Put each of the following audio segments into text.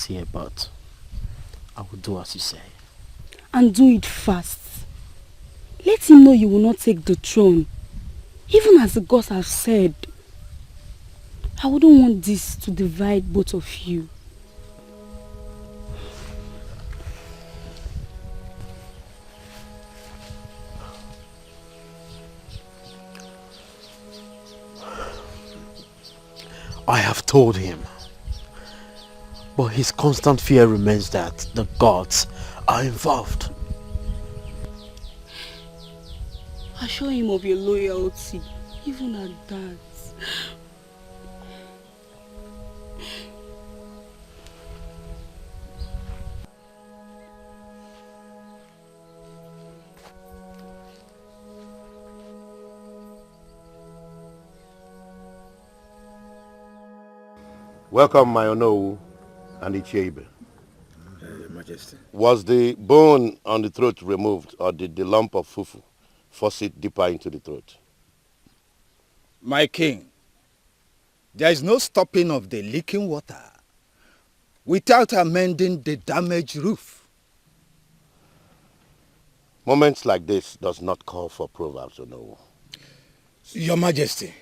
business here, but I will do as you say. And do it fast. Let him know you will not take the throne. Even as the gods have said. I wouldn't want this to divide both of you. I have told him. But his constant fear remains that the gods are involved. Assure him of your loyalty, even at that. Welcome, my Onowu and Ichebe. Majesty. Was the bone on the throat removed, or did the lump of fufu force it deeper into the throat? My king, there is no stopping of the leaking water without amending the damaged roof. Moments like this does not call for proverbs, Onowu. Your Majesty,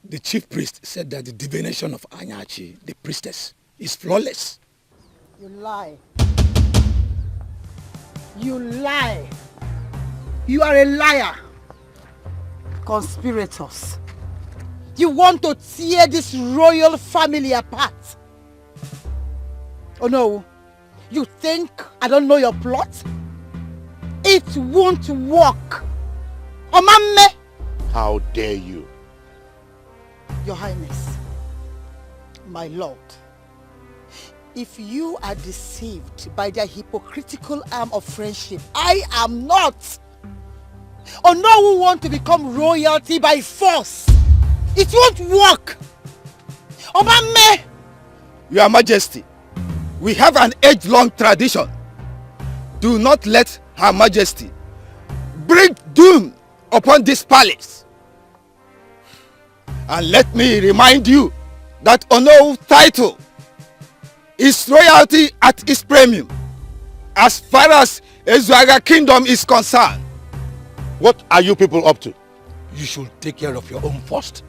the chief priest said that the divination of Anyachi, the priestess, is flawless. You lie. You lie. You are a liar. Conspirators. You want to tear this royal family apart. Oh no. You think I don't know your plot? It won't work. Omame. How dare you? Your Highness, my lord, if you are deceived by their hypocritical arm of friendship, I am not. Or no one want to become royalty by force. It won't work. Obame! Your Majesty, we have an age-long tradition. Do not let Her Majesty bring doom upon this palace. And let me remind you that Onowu's title is royalty at its premium as far as Ezuaga Kingdom is concerned. What are you people up to? You should take care of your own first.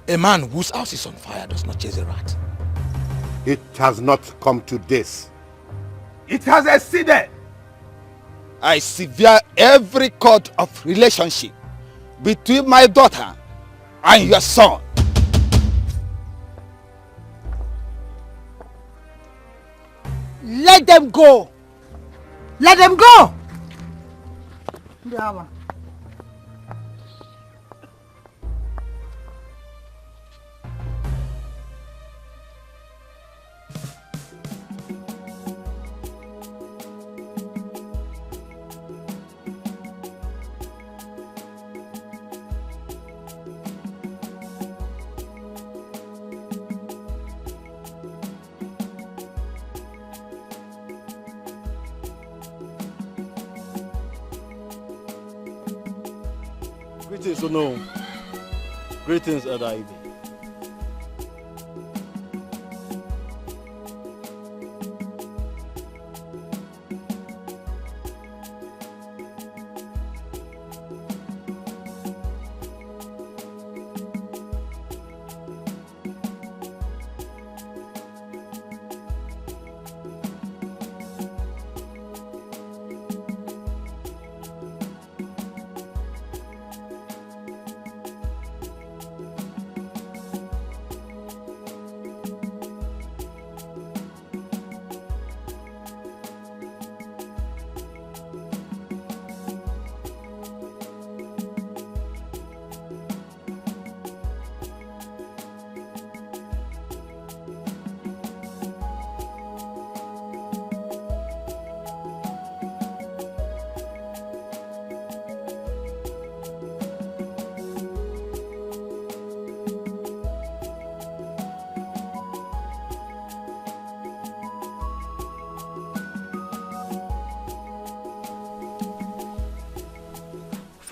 A man whose house is on fire does not chase a rat. It has not come to this. It has exceeded. I sever every cord of relationship between my daughter and your son. Let them go. Let them go. Greetings, Ono. Greetings, Elder Ibe.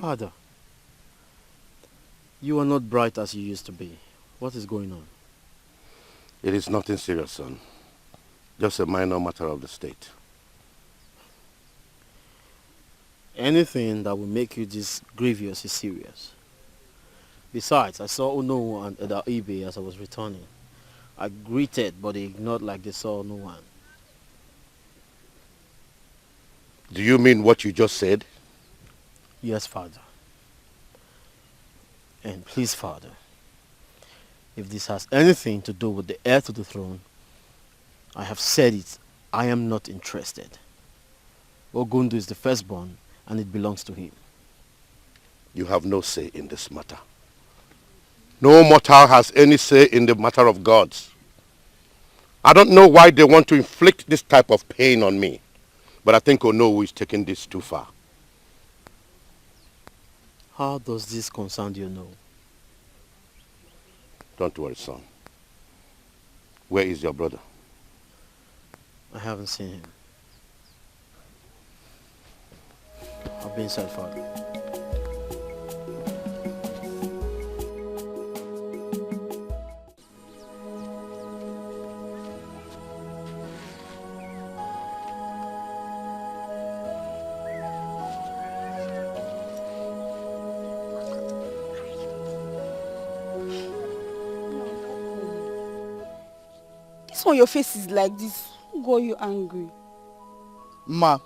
Father, you are not bright as you used to be. What is going on? It is nothing serious, son. Just a minor matter of the state. Anything that will make you this grievous is serious. Besides, I saw Ono and Eda Ibe as I was returning. I greeted, but they ignored like they saw no one. Do you mean what you just said? Yes, Father. And please, Father, if this has anything to do with the heir to the throne, I have said it, I am not interested. Ogundu is the firstborn, and it belongs to him. You have no say in this matter. No mortal has any say in the matter of gods. I don't know why they want to inflict this type of pain on me, but I think Onowu is taking this too far. How does this concern you know? Don't worry, son. Where is your brother? I haven't seen him. I've been inside, Father. This one your face is like this. Who got you angry? Ma,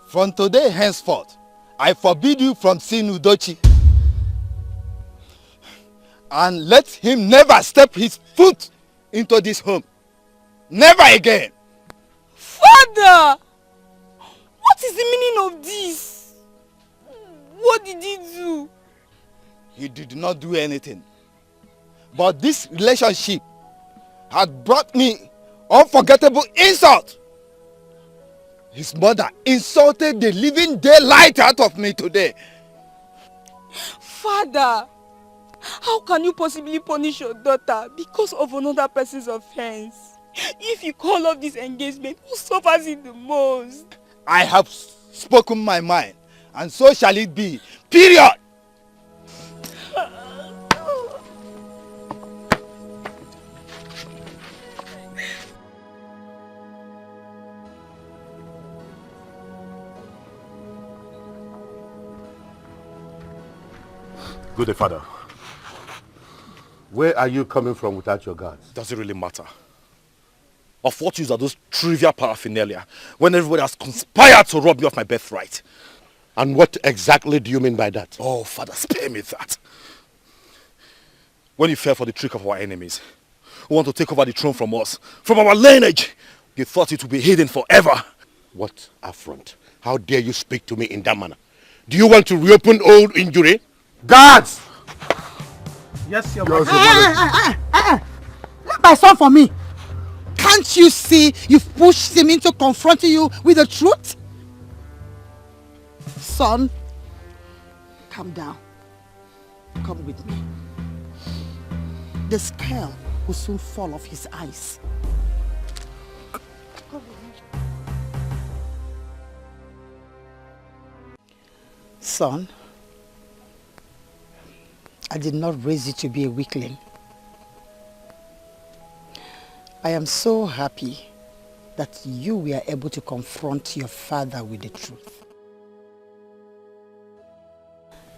from today henceforth, I forbid you from seeing Udochi. And let him never step his foot into this home. Never again. Father! What is the meaning of this? What did he do? He did not do anything. But this relationship had brought me unforgettable insult. His mother insulted the living daylight out of me today. Father, how can you possibly punish your daughter because of another person's offense? If you call off this engagement, who suffers it the most? I have spoken my mind, and so shall it be. Period. Good day, Father. Where are you coming from without your guards? Does it really matter? Of what use are those trivial paraphernalia when everybody has conspired to rob me of my birthright? And what exactly do you mean by that? Oh, Father, spare me that. When you fell for the trick of our enemies, who want to take over the throne from us, from our lineage, you thought it would be hidden forever. What affront? How dare you speak to me in that manner? Do you want to reopen old injury? Guards! Yes, your Let my son for me. Can't you see you've pushed him into confronting you with the truth? Son, calm down. Come with me. The scale will soon fall off his eyes. Come with me. Son, I did not raise you to be a weakling. I am so happy that you were able to confront your father with the truth.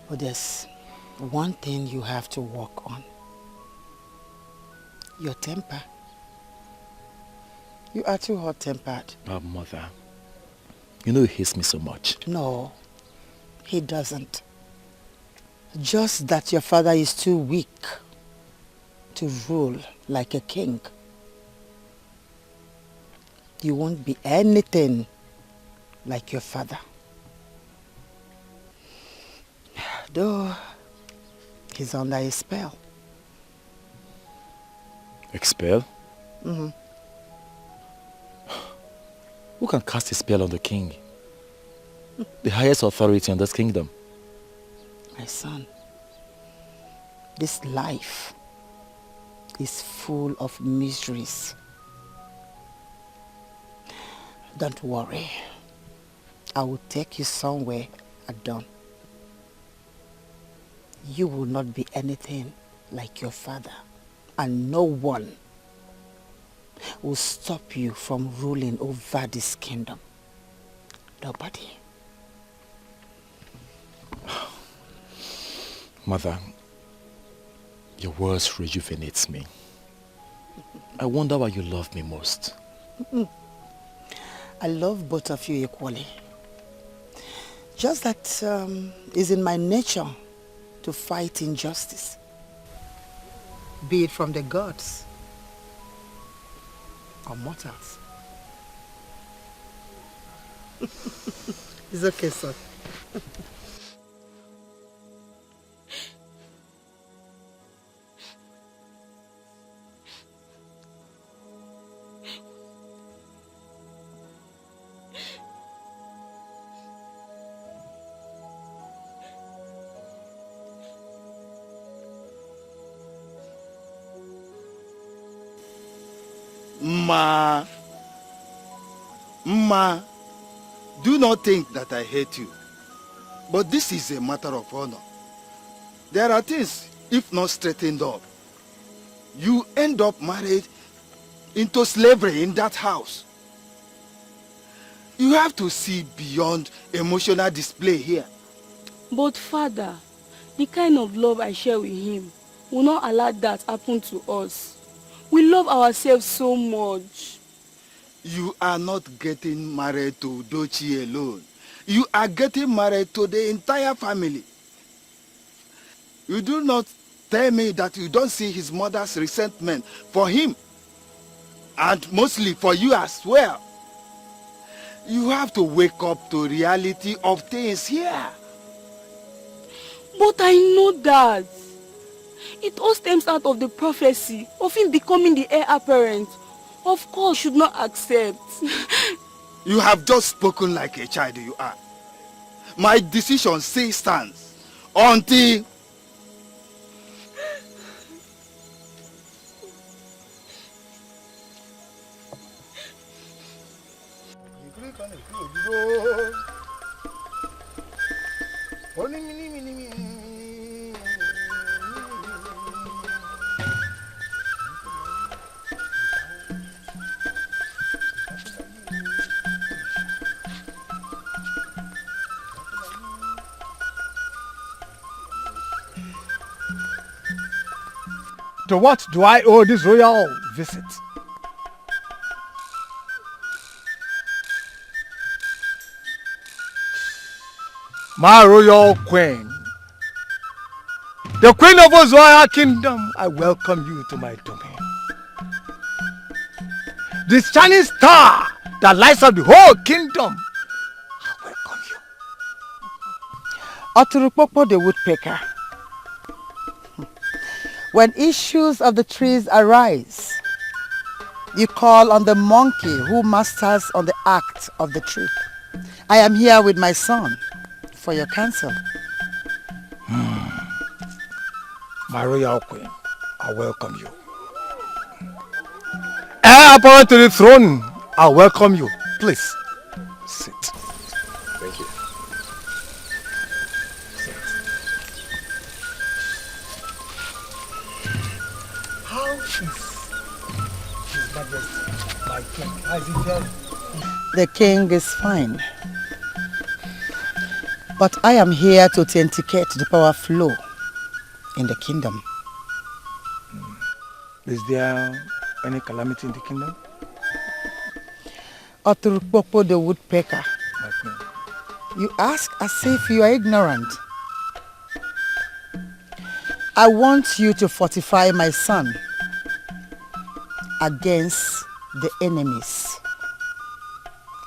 But there's one thing you have to work on. Your temper. You are too hot-tempered. Mother, you know he hates me so much. No, he doesn't. Just that your father is too weak to rule like a king. You won't be anything like your father. Though he's under a spell. A spell? Mm-hmm. Who can cast a spell on the king? The highest authority in this kingdom. My son, this life is full of miseries. Don't worry. I will take you somewhere at dawn. You will not be anything like your father, and no one will stop you from ruling over this kingdom? Nobody. Mother, your words rejuvenates me. I wonder why you love me most. I love both of you equally. Just that it's in my nature to fight injustice. Be it from the gods or mortals. It's okay, son. Ma, do not think that I hate you. But this is a matter of honor. There are things, if not straightened up, you end up married into slavery in that house. You have to see beyond emotional display here. But father, the kind of love I share with him will not allow that happen to us. We love ourselves so much. You are not getting married to Dochi alone. You are getting married to the entire family. You do not tell me that you don't see his mother's resentment for him. And mostly for you as well. You have to wake up to reality of things here. But I know that. It all stems out of the prophecy of him becoming the heir apparent. Of course, should not accept. You have just spoken like a child you are. My decision still stands until... To what do I owe this royal visit? My royal queen, the queen of Ozoya kingdom, I welcome you to my domain. This shining star that lights up the whole kingdom, I welcome you. Oturukpopo the woodpecker. When issues of the trees arise, you call on the monkey who masters on the act of the tree. I am here with my son for your counsel. My royal queen, I welcome you. Heir apparent to the throne, I welcome you. Please, sit. Thank you. How is His Majesty, my king? How is he faring? The king is fine. But I am here to authenticate the power flow in the kingdom. Is there any calamity in the kingdom? Oturukpopo the woodpecker. My queen. You ask as if you are ignorant. I want you to fortify my son against the enemies,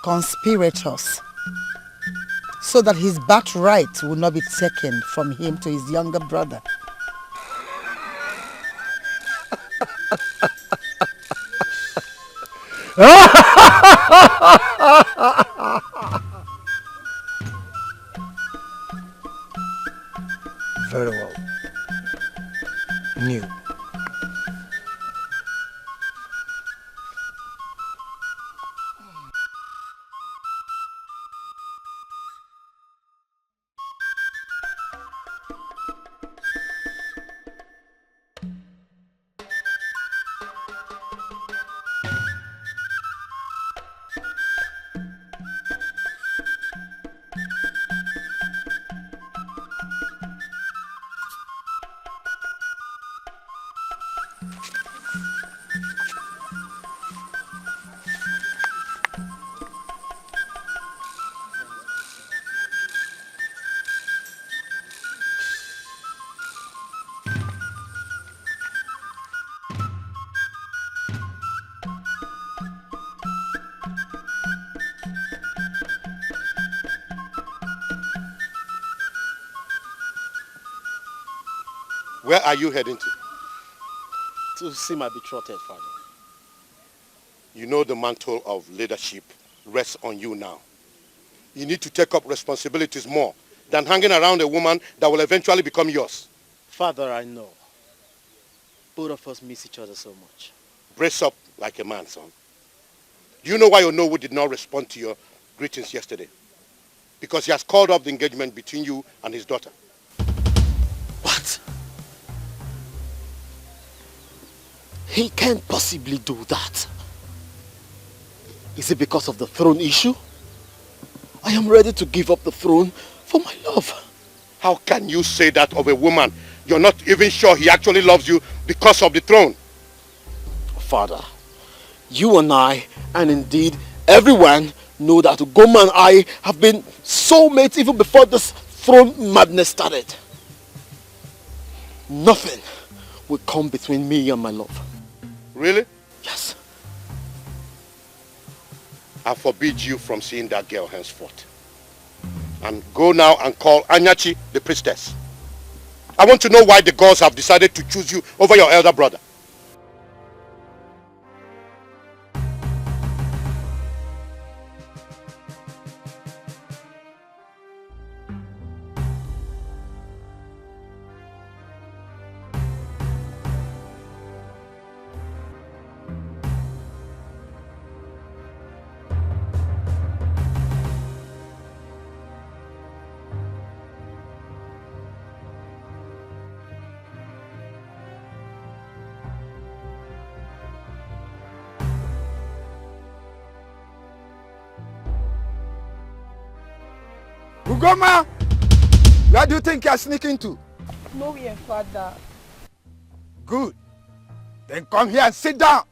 conspirators, so that his birthright will not be taken from him to his younger brother. Very well. New. Where are you heading to? To see my betrothed, Father. You know the mantle of leadership rests on you now. You need to take up responsibilities more than hanging around a woman that will eventually become yours. Father, I know. Both of us miss each other so much. Brace up like a man, son. Do you know why Onowu did not respond to your greetings yesterday? Because he has called off the engagement between you and his daughter. What? He can't possibly do that. Is it because of the throne issue? I am ready to give up the throne for my love. How can you say that of a woman you're not even sure he actually loves you because of the throne? Father, you and I, and indeed everyone, know that Ugoma and I have been soulmates even before this throne madness started. Nothing will come between me and my love. Really? Yes. I forbid you from seeing that girl henceforth. And go now and call Anyachi, the priestess. I want to know why the gods have decided to choose you over your elder brother. Ugoma! Where do you think you're sneaking to? Nowhere, Father. Good. Then come here and sit down.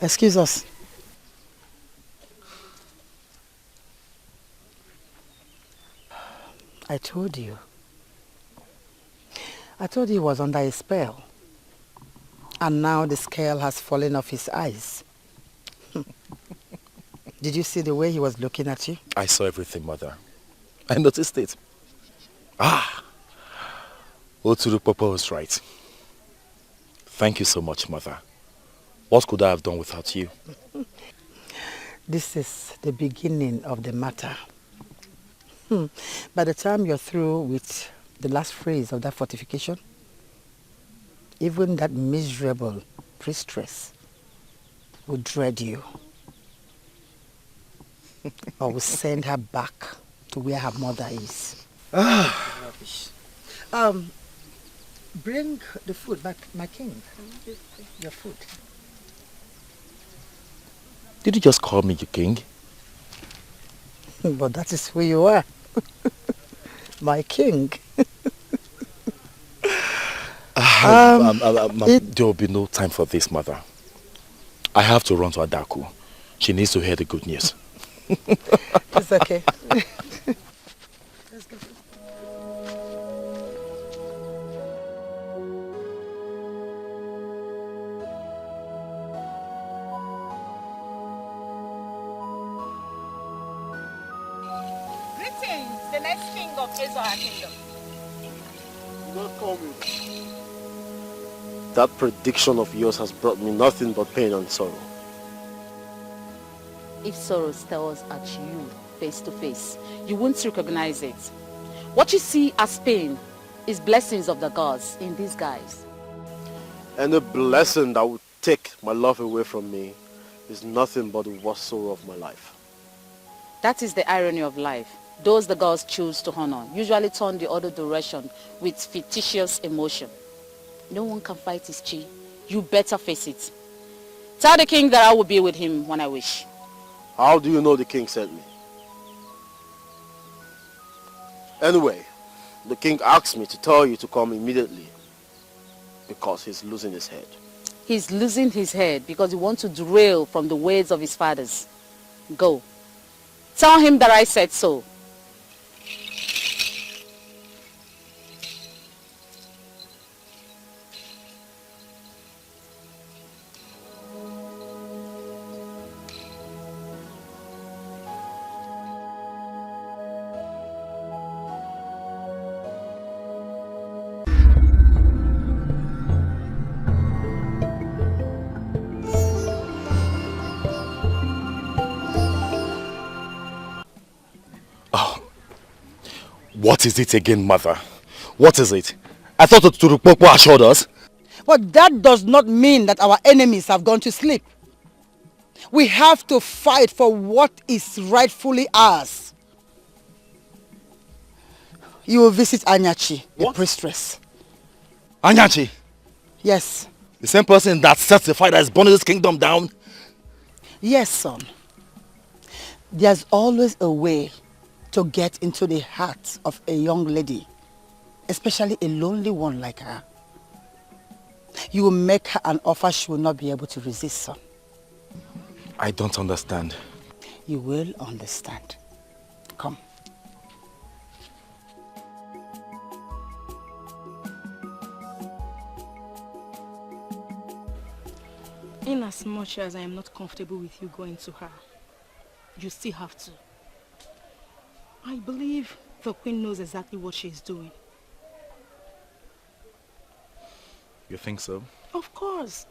Excuse us. I told you. I told you he was under a spell. And now the scale has fallen off his eyes. Did you see the way he was looking at you? I saw everything, Mother. I noticed it. Oturu Papa was right. Thank you so much, Mother. What could I have done without you? This is the beginning of the matter. By the time you're through with the last phrase of that fortification, even that miserable priestess will dread you. Or will send her back to where her mother is. Rubbish. Bring the food back, my king. Your food. Did you just call me your king? But that is who you are. My king. There will be no time for this, Mother. I have to run to Adaku. She needs to hear the good news. It's okay. Let's go. Greetings, the next king of Israel kingdom. Do not call me. That prediction of yours has brought me nothing but pain and sorrow. If sorrow stares at you face to face, you won't recognize it. What you see as pain is blessings of the gods in disguise. And the blessing that would take my love away from me is nothing but the worst sorrow of my life. That is the irony of life. Those the gods choose to honor usually turn the other direction with fictitious emotion. No one can fight his chi. You better face it. Tell the king that I will be with him when I wish. How do you know the king sent me? Anyway, the king asked me to tell you to come immediately because he's losing his head. He's losing his head because he wants to derail from the ways of his fathers. Go. Tell him that I said so. What is it again, mother? What is it? I thought Turukpokpo assured us. But that does not mean that our enemies have gone to sleep. We have to fight for what is rightfully ours. You will visit Anyachi, the priestess. Anyachi? Yes. The same person that sets the fire that has burned this kingdom down? Yes, son. There's always a way to get into the heart of a young lady, especially a lonely one like her. You will make her an offer she will not be able to resist, son. I don't understand. You will understand. Come. In as much as I am not comfortable with you going to her, you still have to. I believe the queen knows exactly what she is doing. You think so? Of course.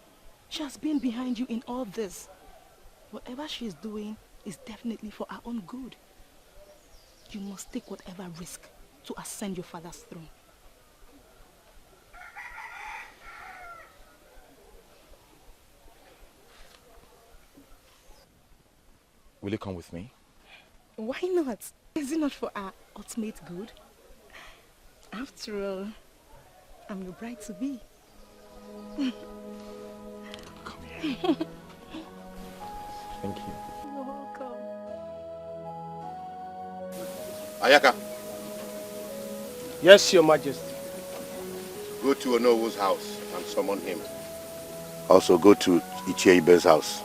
She has been behind you in all this. Whatever she is doing is definitely for our own good. You must take whatever risk to ascend your father's throne. Will you come with me? Why not? Is it not for our ultimate good? After all, I'm your bride-to-be. Come here. Thank you. You're welcome. Ayaka, Yes, Your Majesty. go to Onowu's house and summon him. Also go to Icheibe's house.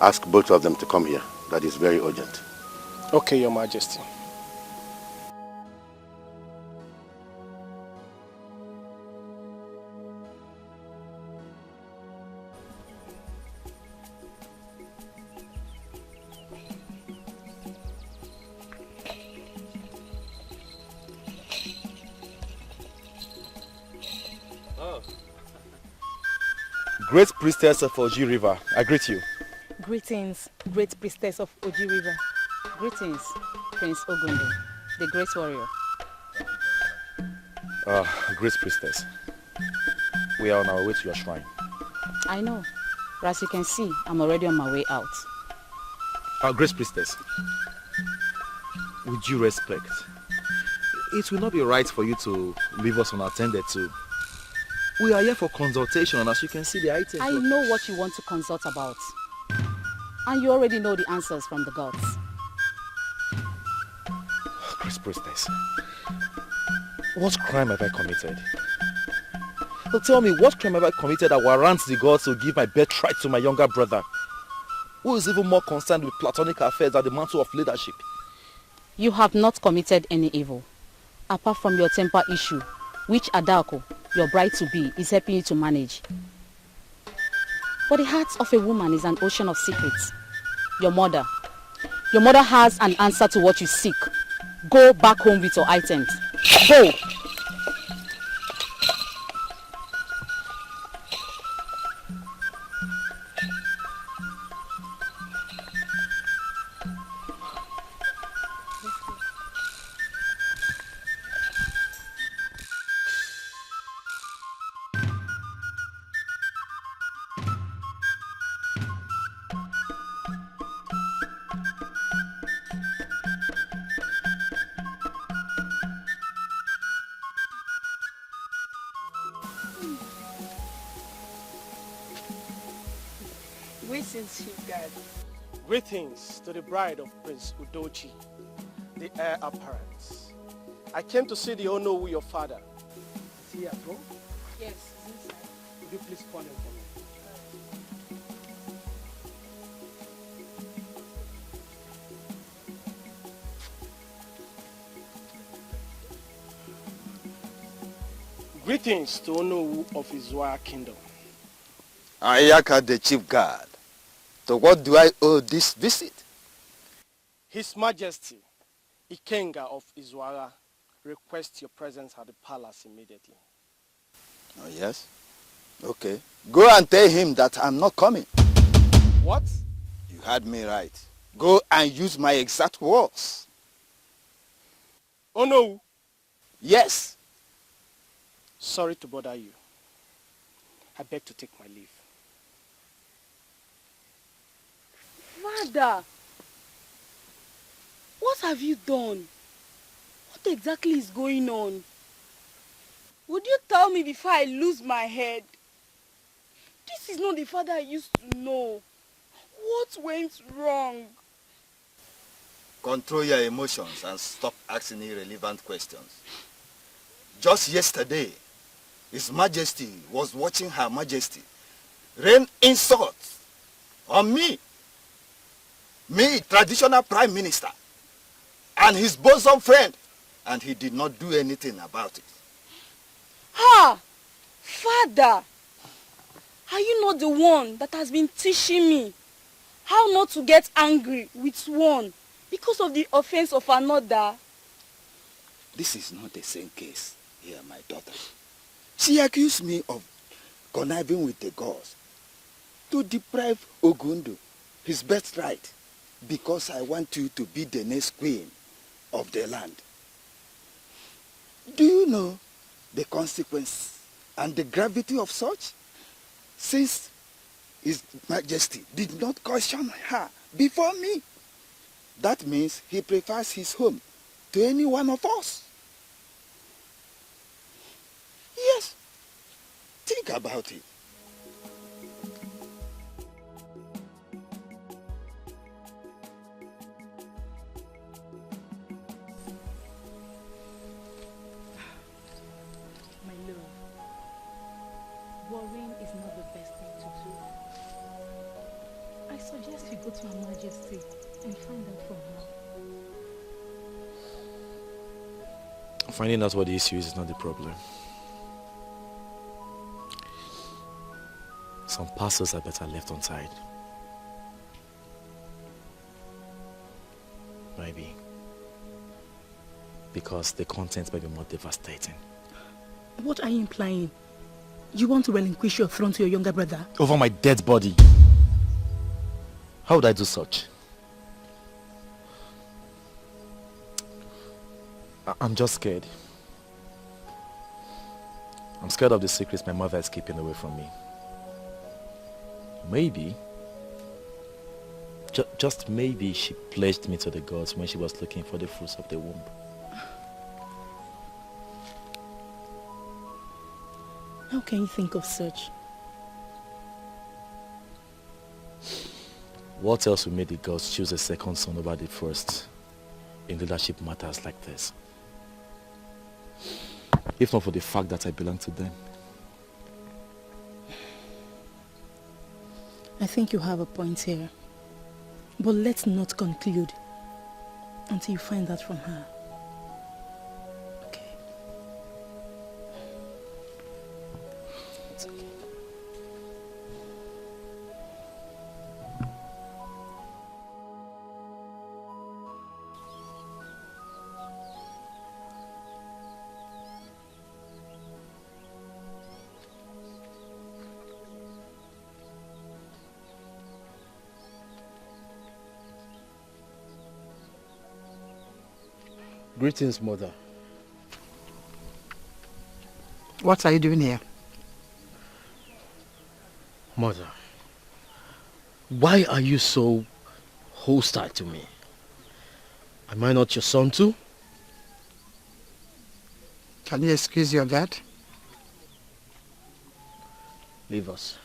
Ask both of them to come here. That is very urgent. Okay, Your Majesty. Great priestess of Oji River, I greet you. Greetings, great priestess of Oji River. Greetings, Prince Ogunde, the great warrior. Great priestess. We are on our way to your shrine. I know. But as you can see, I'm already on my way out. Great priestess, with due respect, it will not be right for you to leave us unattended to. We are here for consultation, and as you can see, the items. I know what you want to consult about. And you already know the answers from the gods. Great priestess, what crime have I committed? So tell me, what crime have I committed that warrants the gods to give my birthright to my younger brother, who is even more concerned with platonic affairs than the mantle of leadership? You have not committed any evil, apart from your temper issue, which Adako, your bride-to-be, is helping you to manage. But the heart of a woman is an ocean of secrets. Your mother has an answer to what you seek. Go back home with your items. Go! Greetings, Chief Guard. Greetings to the bride of Prince Udochi, the heir apparent. I came to see the Onowu, your father. Is he at home? Yes, he's inside. Could you please call him for me? Greetings to Onowu of Izua Kingdom. Ayaka the chief guard. To what do I owe this visit? His Majesty, Ikenga of Izwara, requests your presence at the palace immediately. Oh, yes? Okay. Go and tell him that I'm not coming. What? You heard me right. Go and use my exact words. Oh no. Yes. Sorry to bother you. I beg to take my leave. Father, what have you done? What exactly is going on? Would you tell me before I lose my head? This is not the father I used to know. What went wrong? Control your emotions and stop asking irrelevant questions. Just yesterday, His Majesty was watching Her Majesty rain insults on me. Me, traditional Prime Minister, and his bosom friend, and he did not do anything about it. Ha! Father! Are you not the one that has been teaching me how not to get angry with one because of the offense of another? This is not the same case here, my daughter. She accused me of conniving with the gods to deprive Ogundu his birthright because I want you to be the next queen of the land. Do you know the consequence and the gravity of such? Since His Majesty did not caution her before me, that means he prefers his home to any one of us. Yes, think about it. My love, worrying is not the best thing to do. I suggest you go to Her Majesty and find out from her. Finding out what the issue is not the problem. Some parcels are better left untied. Maybe. Because the contents may be more devastating. What are you implying? You want to relinquish your throne to your younger brother? Over my dead body. How would I do such? I'm just scared. I'm scared of the secrets my mother is keeping away from me. Maybe, just maybe she pledged me to the gods when she was looking for the fruits of the womb. How can you think of such? What else would make the gods choose a second son over the first in leadership matters like this? If not for the fact that I belong to them. I think you have a point here. But let's not conclude until you find that from her. Okay? It's okay. Greetings, mother. What are you doing here? Mother, why are you so hostile to me? Am I not your son too? Can you excuse your dad? Leave us.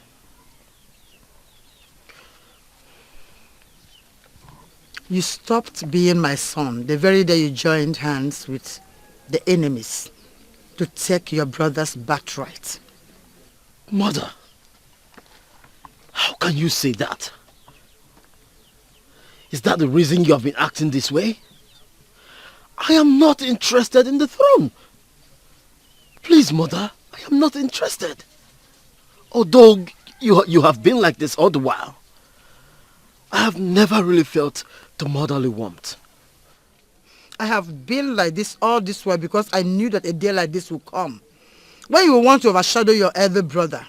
You stopped being my son the very day you joined hands with the enemies to take your brother's birthright. Mother, how can you say that? Is that the reason you have been acting this way? I am not interested in the throne. Please, Mother, I am not interested. Although you have been like this all the while, I have never really felt the motherly warmth. I have been like this all this while because I knew that a day like this will come. When you will want to overshadow your elder brother.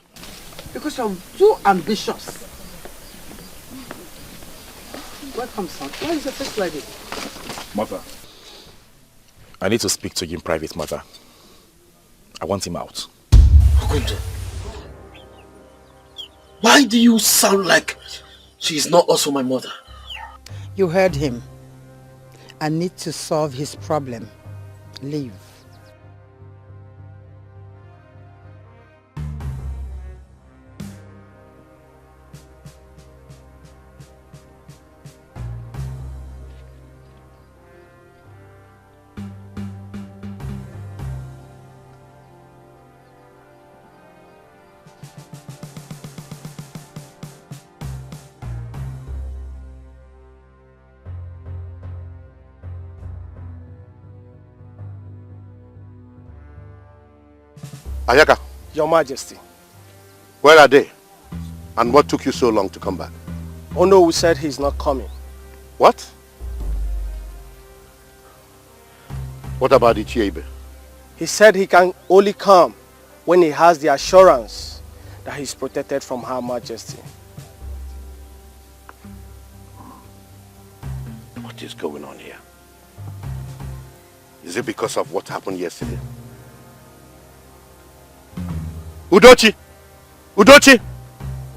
Because you're too ambitious. Welcome, son. Where is the first lady? Mother, I need to speak to you in private, Mother. I want him out. Ogunde, why do you sound like she is not also my mother? You heard him. I need to solve his problem. Leave. Ayaka, Your Majesty. where are they? And what took you so long to come back? Ono said he's not coming. What? What about Ichiebe? He said he can only come when he has the assurance that he's protected from Her Majesty. What is going on here? Is it because of what happened yesterday? Udochi! Udochi!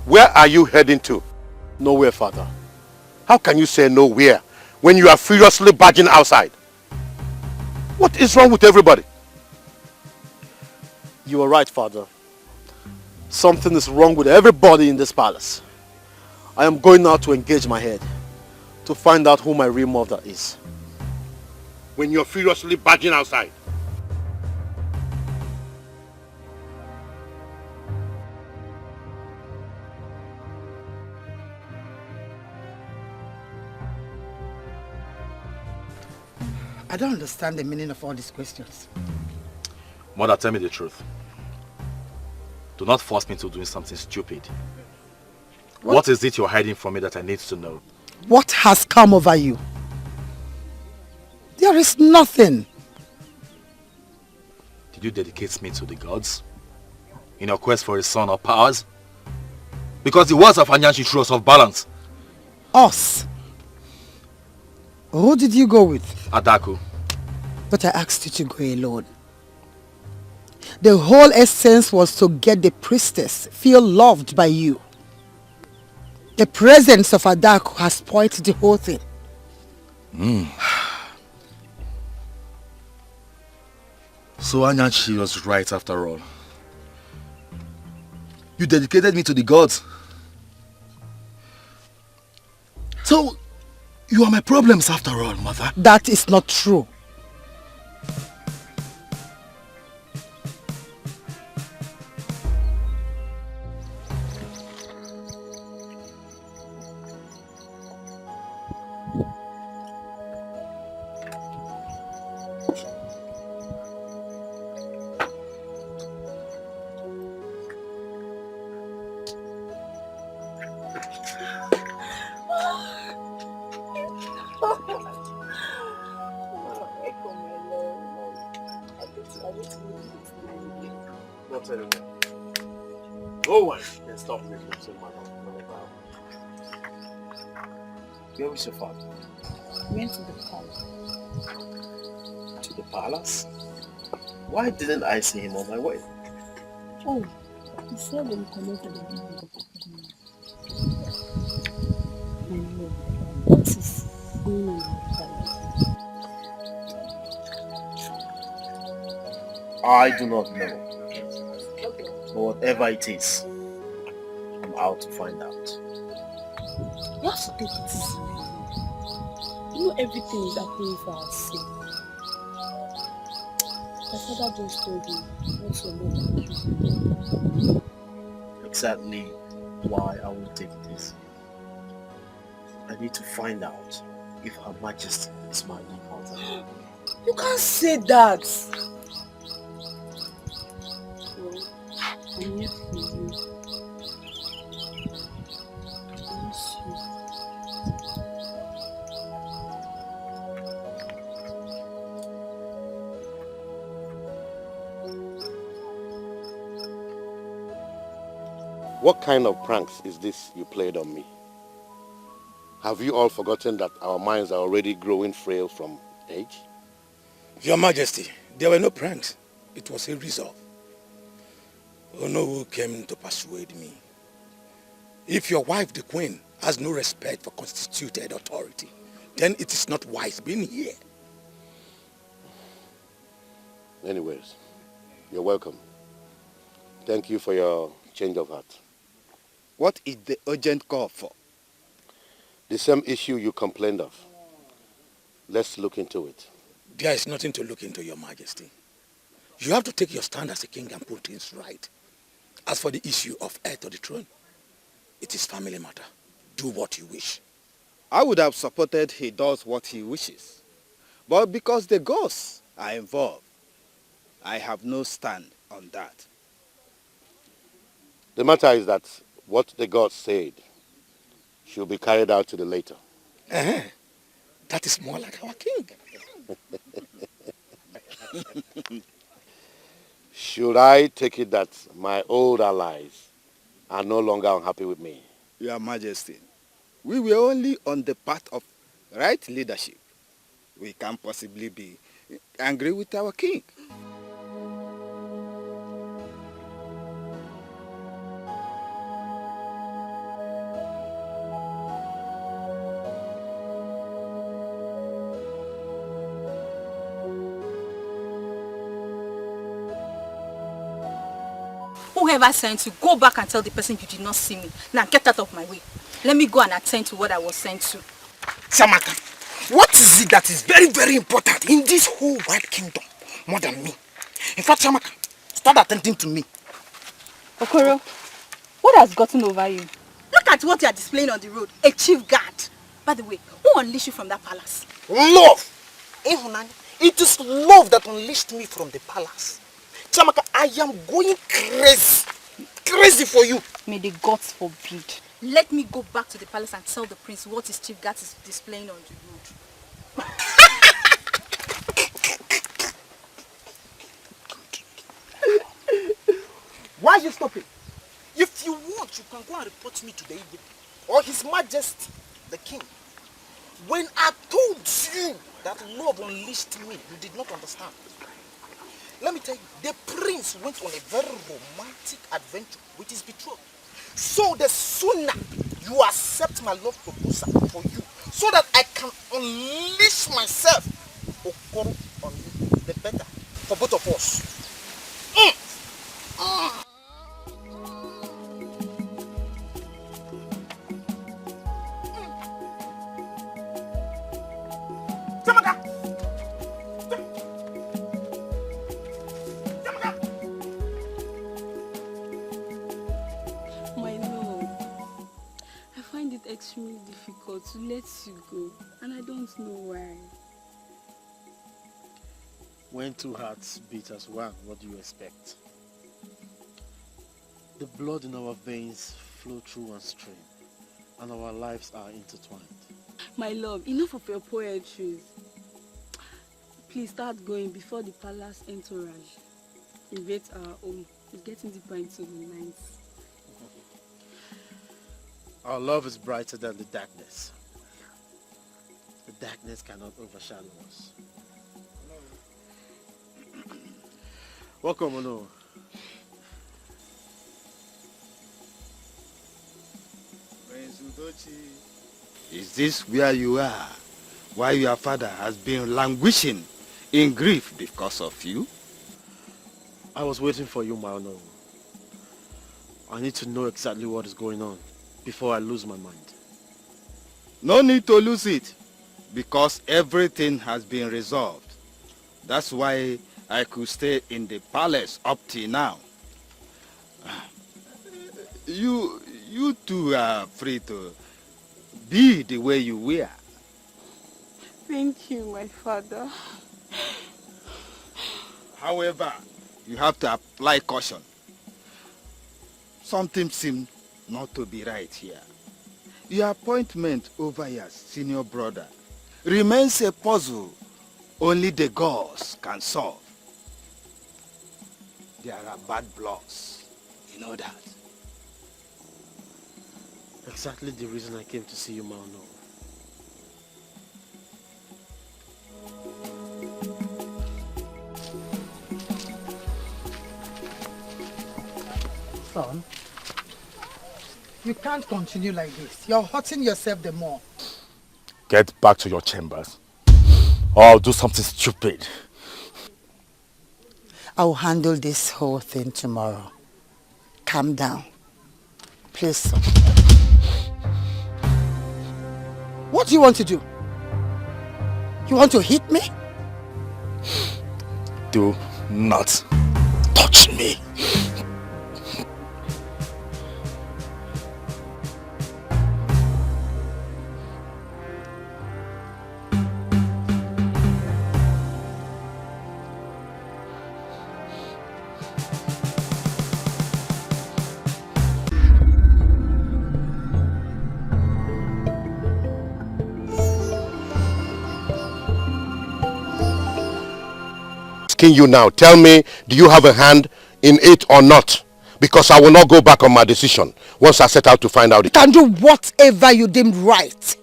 Where are you heading to? Nowhere, Father. How can you say nowhere when you are furiously barging outside? What is wrong with everybody? You are right, Father. Something is wrong with everybody in this palace. I am going now to engage my head to find out who my real mother is. When you're furiously barging outside? I don't understand the meaning of all these questions. Mother, tell me the truth. Do not force me to doing something stupid. What is it you're hiding from me that I need to know? What has come over you? There is nothing. Did you dedicate me to the gods? In your quest for a son or powers? Because the words of Anyanshi threw us off balance. Us? Who did you go with? Adaku. But I asked you to go alone. The whole essence was to get the priestess feel loved by you. The presence of Adaku has spoiled the whole thing. So Anyanshi was right after all. You dedicated me to the gods. So, you are my problems after all, Mother. That is not true. No one can stop me from saying my love. Where is your father? Went to the palace. To the palace? Why didn't I see him on my way? Oh, he said when he connected the video. My love, what is going on in the palace? I do not know. But whatever it is, I'm out to find out. You have to take it easy. You know everything is happening for our sake. My father just told me what's your mother. exactly why I will take it easy. I need to find out if Her Majesty is my own mother. You can't say that. Well, I'm here for you. I miss you. What kind of pranks is this you played on me? Have you all forgotten that our minds are already growing frail from age? Your Majesty, there were no pranks. It was a resolve. Onowu came to persuade me. If your wife, the queen, has no respect for constituted authority, then it is not wise being here. Anyways, you're welcome. Thank you for your change of heart. What is the urgent call for? The same issue you complained of. Let's look into it. There is nothing to look into, Your Majesty. You have to take your stand as a king and put things right. As for the issue of heir to the throne, it is family matter. Do what you wish. I would have supported he does what he wishes. But because the ghosts are involved, I have no stand on that. The matter is that what the gods said should be carried out to the later. That is more like our king. Should I take it that my old allies are no longer unhappy with me? Your Majesty, we were only on the path of right leadership. We can't possibly be angry with our king. Whoever sent you, go back and tell the person you did not see me. Now get out of my way. Let me go and attend to what I was sent to. Samaka, what is it that is very, very important in this whole wide kingdom more than me? In fact, Samaka, start attending to me. Okoro, what has gotten over you? Look at what you are displaying on the road. A chief guard. By the way, who unleashed you from that palace? Love! It is love that unleashed me from the palace. Samaka, I am going crazy. Crazy for you. May the gods forbid. Let me go back to the palace and tell the prince what his chief guard is displaying on the road. Why are you stopping? If you want, you can go and report me to the Igbo or His Majesty, the King. When I told you that love unleashed me, you did not understand. Let me tell you, the prince went on a very romantic adventure with his betrothed. So the sooner you accept my love proposal for you, so that I can unleash myself, Okoro, on you, the better for both of us. Extremely difficult to let you go, and I don't know why. When two hearts beat as one, what do you expect? The blood in our veins flow through one stream, and our lives are intertwined. My love, enough of your poetry. Please start going before the palace entourage invades our home. It's getting deeper into the night. Our love is brighter than the darkness. The darkness cannot overshadow us. Welcome, Ono. Is this where you are? Why your father has been languishing in grief because of you? I was waiting for you, my Ono. I need to know exactly what is going on before I lose my mind. No need to lose it, because everything has been resolved. That's why I could stay in the palace up till now. you two are free to be the way you were. Thank you, my father. However, you have to apply caution. Something seems not to be right here. Your appointment over your senior brother remains a puzzle only the gods can solve. There are bad bloods, you know that. Exactly the reason I came to see you, Mauno. Son, you can't continue like this. You're hurting yourself the more. Get back to your chambers, or I'll do something stupid. I'll handle this whole thing tomorrow. Calm down. Please, son. What do you want to do? You want to hit me? Do not touch me. Asking you now, tell me, do you have a hand in it or not? Because I will not go back on my decision once I set out to find out. You can do whatever you deem right.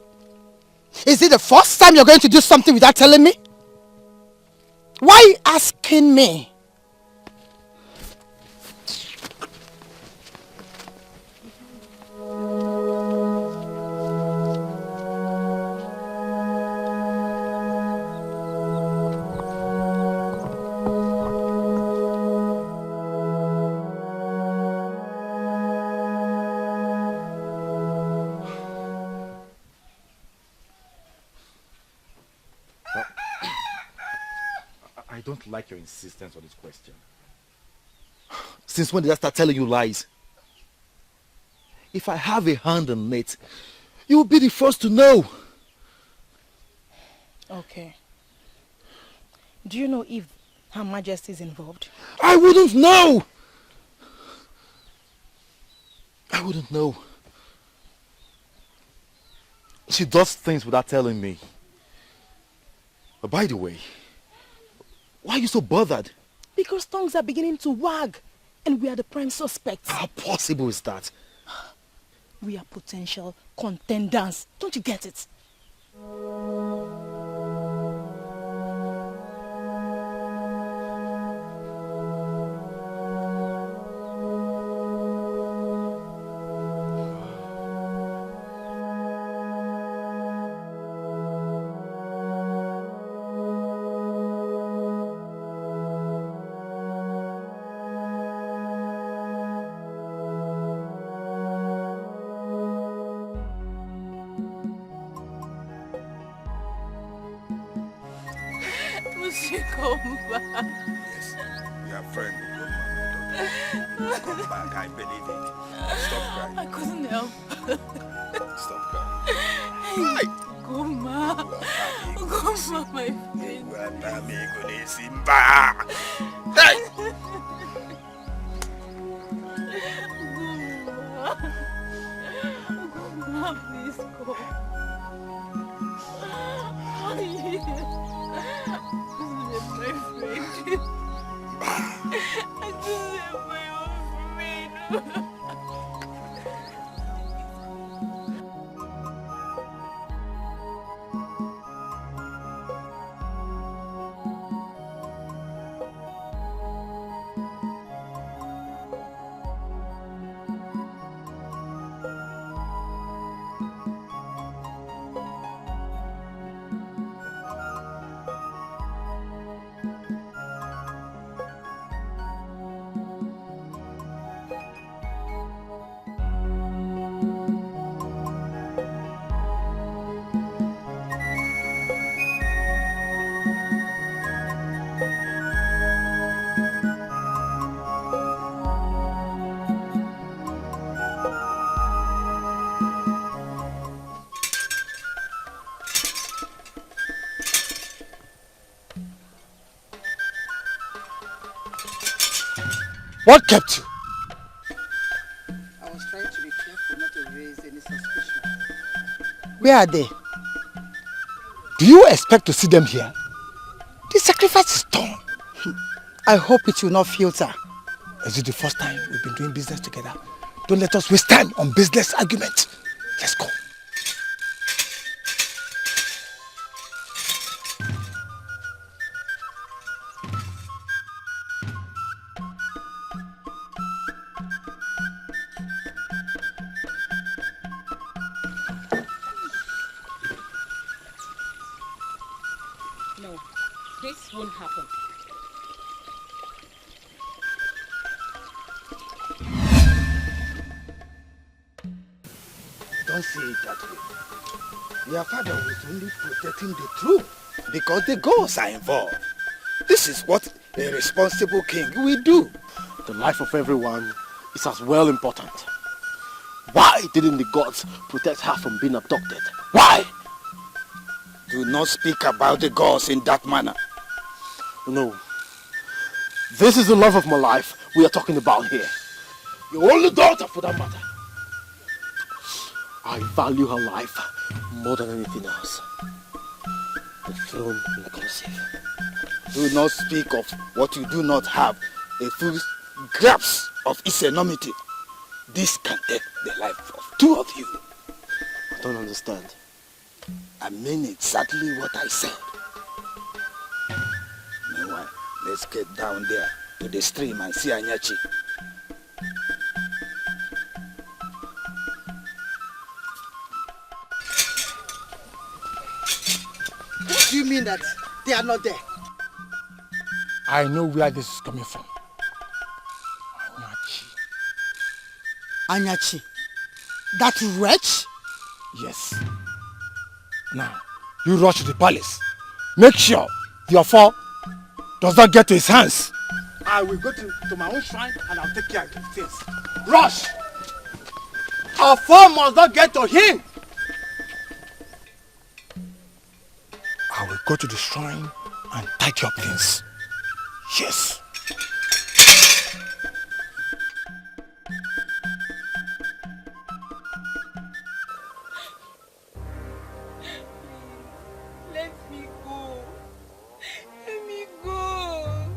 Is it the first time you're going to do something without telling me? Why are you asking me? I don't like your insistence on this question. Since when did I start telling you lies? If I have a hand in it, you will be the first to know. Okay. Do you know if Her Majesty is involved? I wouldn't know! I wouldn't know. She does things without telling me. But by the way, why are you so bothered? Because tongues are beginning to wag, and we are the prime suspects. How possible is that? We are potential contenders. Don't you get it? Come back. Yes, your friend will come back. I believe it. Stop crying. I couldn't help. Stop crying. Hi. Goma. Goma, my friend. Hey! Goma, please go. My friend. I just have my own friend. What kept you? I was trying to be careful not to raise any suspicion. Where are they? Do you expect to see them here? The sacrifice is done. I hope it will not filter. Is it the first time we've been doing business together? Don't let us waste time on business arguments. Let's go. No, this won't happen. Don't say it that way. Your father was only protecting the truth because the gods are involved. This is what a responsible king will do. The life of everyone is as well important. Why didn't the gods protect her from being abducted? Why? Do not speak about the gods in that manner. No. This is the love of my life we are talking about here. Your only daughter, for that matter. I value her life more than anything else. The throne inclusive. Do not speak of what you do not have a full grasp of its enormity. This can take the life of two of you. I don't understand. I mean exactly what I said. Meanwhile, let's get down there to the stream and see Anyachi. What do you mean that they are not there? I know where this is coming from. Anyachi? That wretch? Yes. Now, you rush to the palace. Make sure your foe does not get to his hands. I will go to my own shrine and I'll take care of the things. Rush! Our foe must not get to him. I will go to the shrine and take your things. Yes. Let me go. Let me go.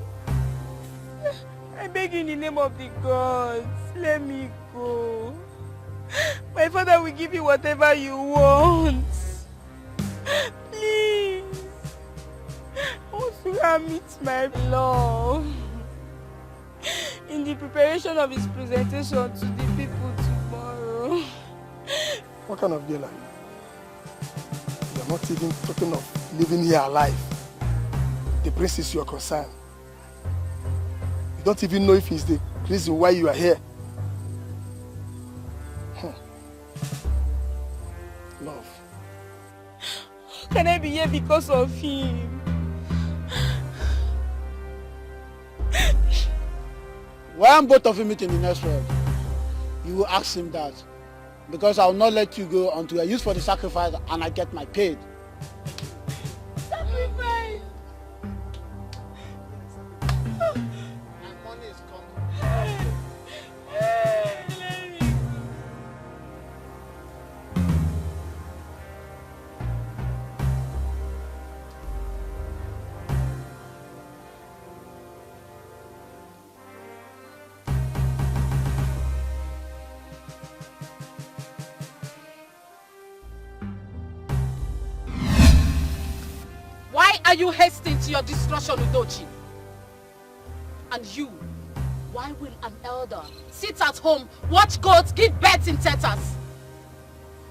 I beg in the name of the gods. Let me go. My father will give you whatever you want. Please. I want to go meet my love. In the preparation of his presentation to the people tomorrow. What kind of girl are you? You're not even talking of living here alive. The prince is your concern. You don't even know if he's the reason why you are here. Love. Can I be here because of him? When both of you meet in the next world, you will ask him that. Because I will not let you go until I use for the sacrifice and I get my paid. Sacrifice! My money is coming. Why are you hasting to your destruction, Udochi? And you, why will an elder sit at home, watch goats give birth in tetas?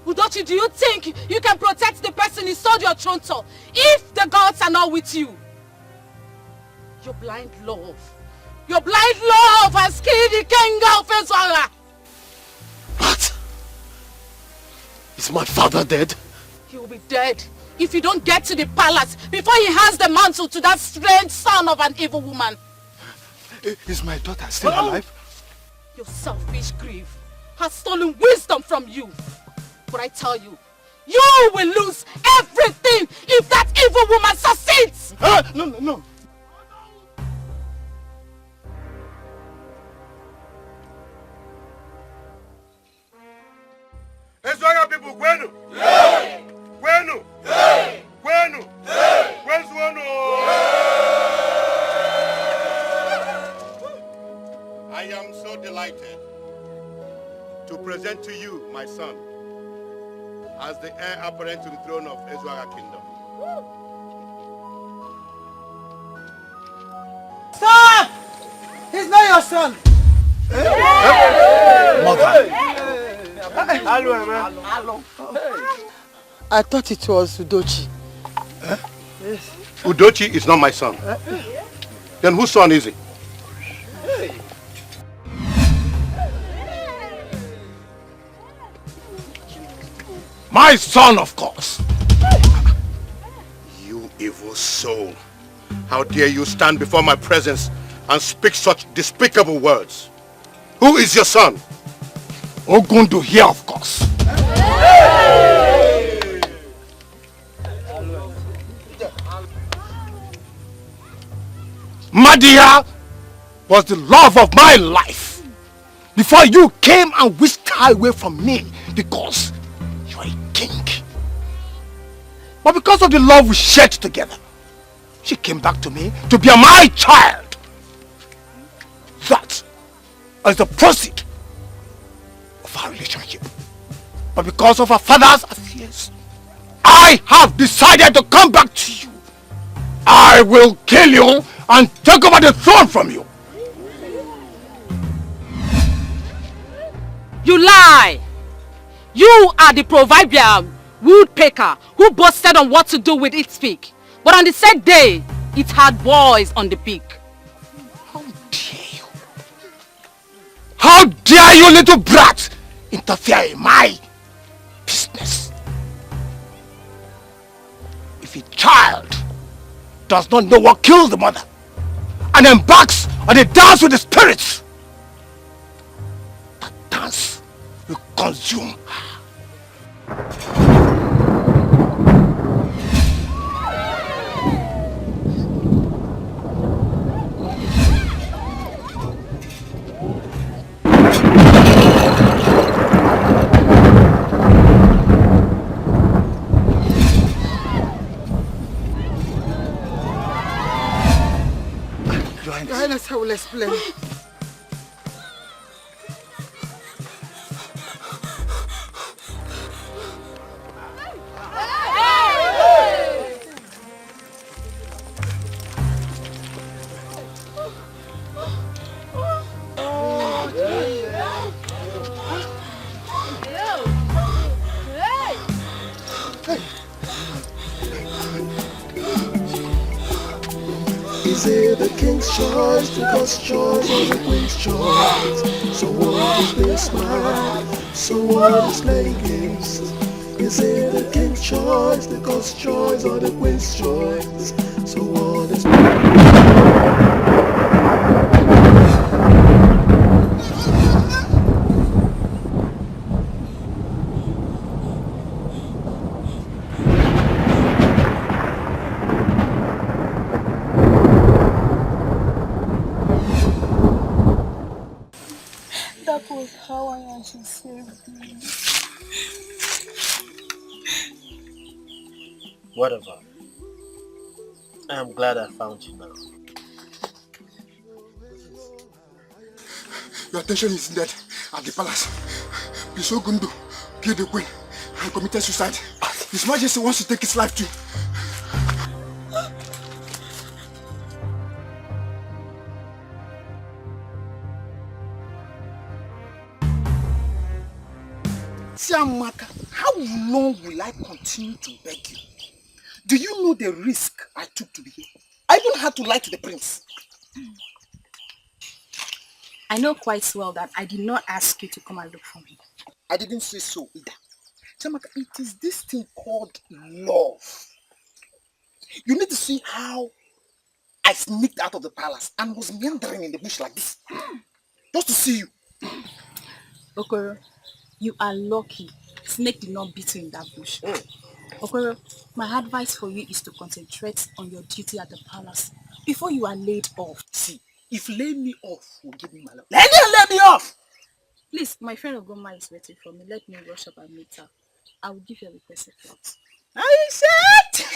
Udochi, do you think you can protect the person who sold your tonto if the gods are not with you? Your blind love has killed the king of Ezra. What? Is my father dead? He will be dead if you don't get to the palace before he hands the mantle to that strange son of an evil woman. Is my daughter still alive? Your selfish grief has stolen wisdom from you. But I tell you, you will lose everything if that evil woman succeeds! No. present to you my son as the heir apparent to the throne of Ezwaga Kingdom. Stop! He's not your son. Mother. I thought it was Udochi. Udochi is not my son. Then whose son is he? My son, of course. You evil soul. How dare you stand before my presence and speak such despicable words? Who is your son? Ogundu here, of course. Madia was the love of my life before you came and whisked her away from me because you are a king. But because of the love we shared together, she came back to me to be my child. That is the proceed of our relationship. But because of our father's affairs, I have decided to come back to you. I will kill you and take over the throne from you. You lie! You are the proverbial woodpecker who boasted on what to do with its beak. But on the said day, it had boys on the beak. How dare you? How dare you, little brat, interfere in my business? If a child does not know what kills the mother and embarks on a dance with the spirits, that dance will consume her. Your Highness, I will explain. Is it the king's choice, the god's choice, or the queen's choice? So what is this man? So what is playing games? Is it the king's choice, the god's choice, or the queen's choice? So what is... That was how I am she saved me. Whatever. I am glad I found you now. Your attention is needed at the palace. Bisogundu killed the queen and committed suicide. His Majesty wants to take his life too. Siamaka, how long will I continue to beg you? Do you know the risk I took to be here? I even had to lie to the prince. I know quite well that I did not ask you to come and look for me. I didn't say so either. Siamaka, it is this thing called love. You need to see how I sneaked out of the palace and was meandering in the bush like this. Just to see you. Okoro, you are lucky. Snake did not beat you in that bush. Okoro, my advice for you is to concentrate on your duty at the palace before you are laid off. See, if lay me off will give me my love. Let me off! Please, my friend Ogoma is waiting for me. Let me rush up and meet her. I will give you a requested flight. Are you set?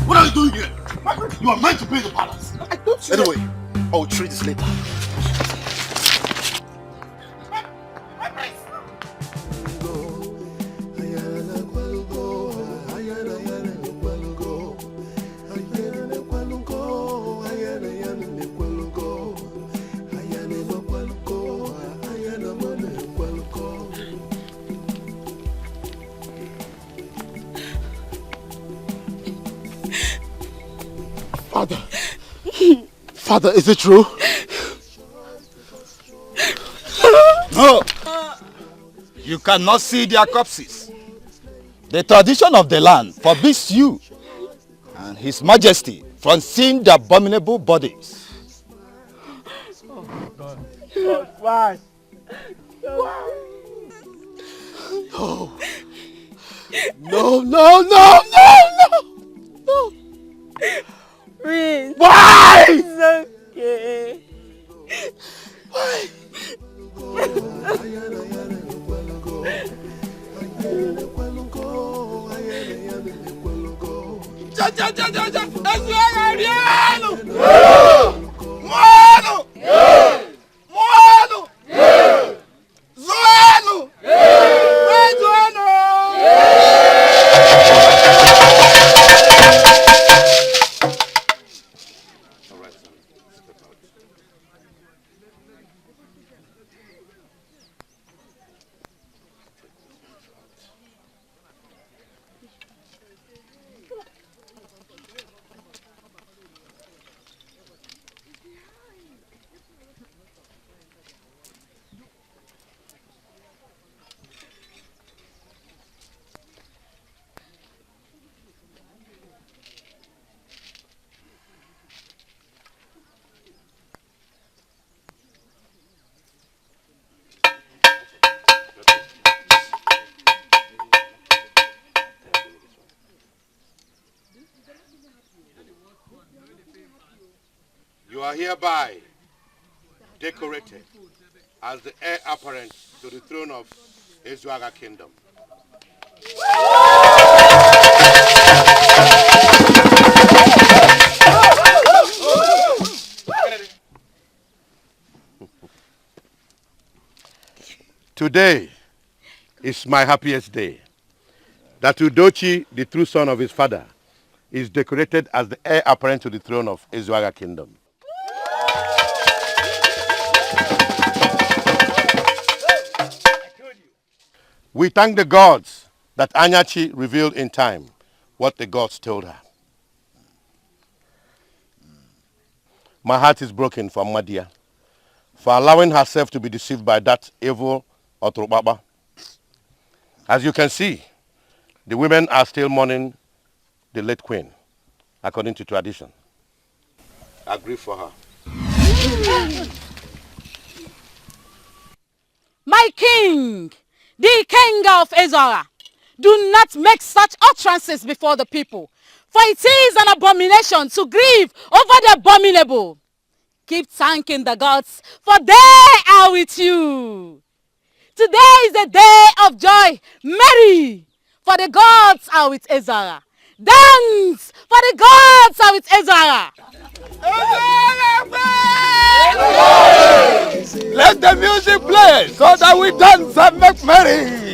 What are you doing here? You are meant to pay the palace. Anyway, I will treat this later. Father, is it true? No! You cannot see their corpses. The tradition of the land forbids you and His Majesty from seeing the abominable bodies. Oh, God. God, why? No. No, no, no, no, no! Prince. Why? It's okay. Why? You are hereby decorated as the heir apparent to the throne of Ezuaga Kingdom. Today is my happiest day. That Udochi, the true son of his father, is decorated as the heir apparent to the throne of Ezuaga Kingdom. We thank the gods that Anyachi revealed in time what the gods told her. My heart is broken for Madia, for allowing herself to be deceived by that evil Otrobaba. As you can see, the women are still mourning the late queen, according to tradition. I grieve for her. My king, the king of Ezora, do not make such utterances before the people, for it is an abomination to grieve over the abominable. Keep thanking the gods, for they are with you. Today is a day of joy, merry, for the gods are with Ezora. Dance, for the gods are with Ezora. Let the music play so that we dance and make merry.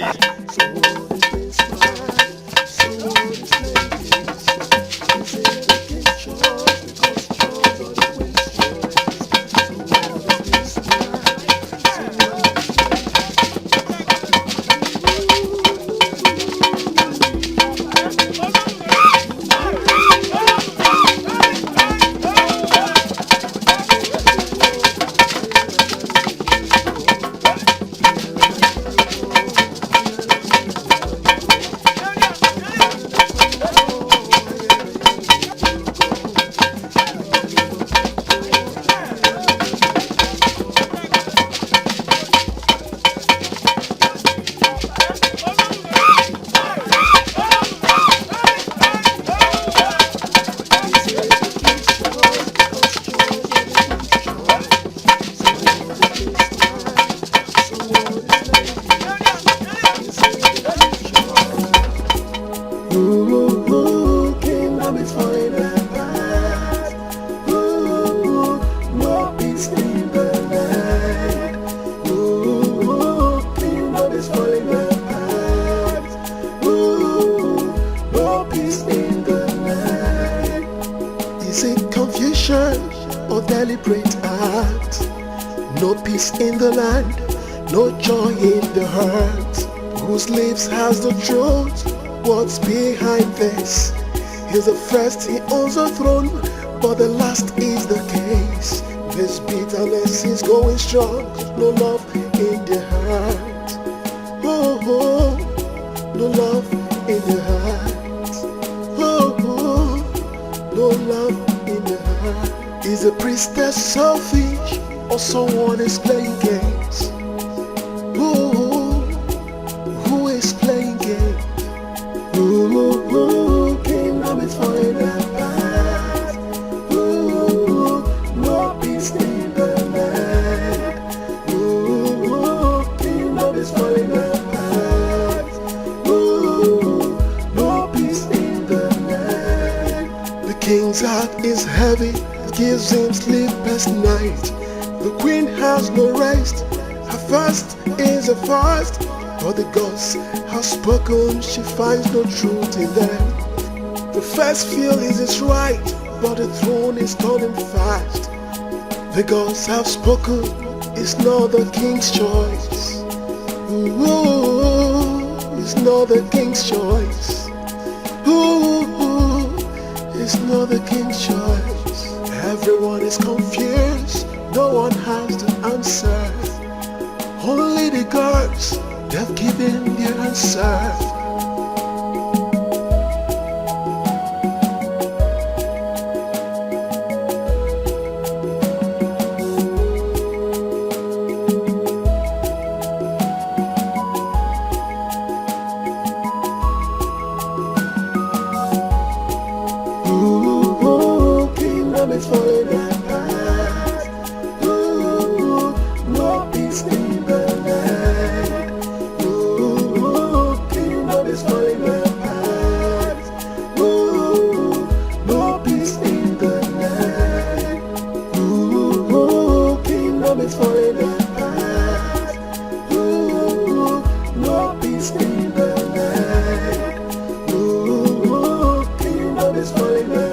deliberate act. No peace in the land, no joy in the heart. Whose lips has the truth? What's behind this? He's the first, he owns the throne, but the last is the case. This bitterness is going strong, no love in the heart. Oh, oh, no love in the heart. Oh, oh, no love in the heart. Is the priestess selfish, or someone is playing games? Oh, who is playing games? Oh, kingdom is falling apart. Oh, no peace in the land. Oh, kingdom is falling apart. Oh, no peace in the land. The king's heart is heavy, it gives him sleepless night. The queen has no rest, her fast is a fast. But the gods have spoken, she finds no truth in them. The first feel is it's right, but the throne is turning fast. The gods have spoken, it's not the king's choice. Ooh, it's not the king's choice. Ooh, it's not the king's choice. Everyone is confused, no one has the answer. Only the gods, they've given their answer. Ooh, kingdom is falling apart. Ooh, no peace in the land. Ooh, kingdom is falling apart. Ooh, no peace in the land. Ooh, kingdom is falling apart. Ooh, no peace in the land. Ooh, kingdom is falling apart.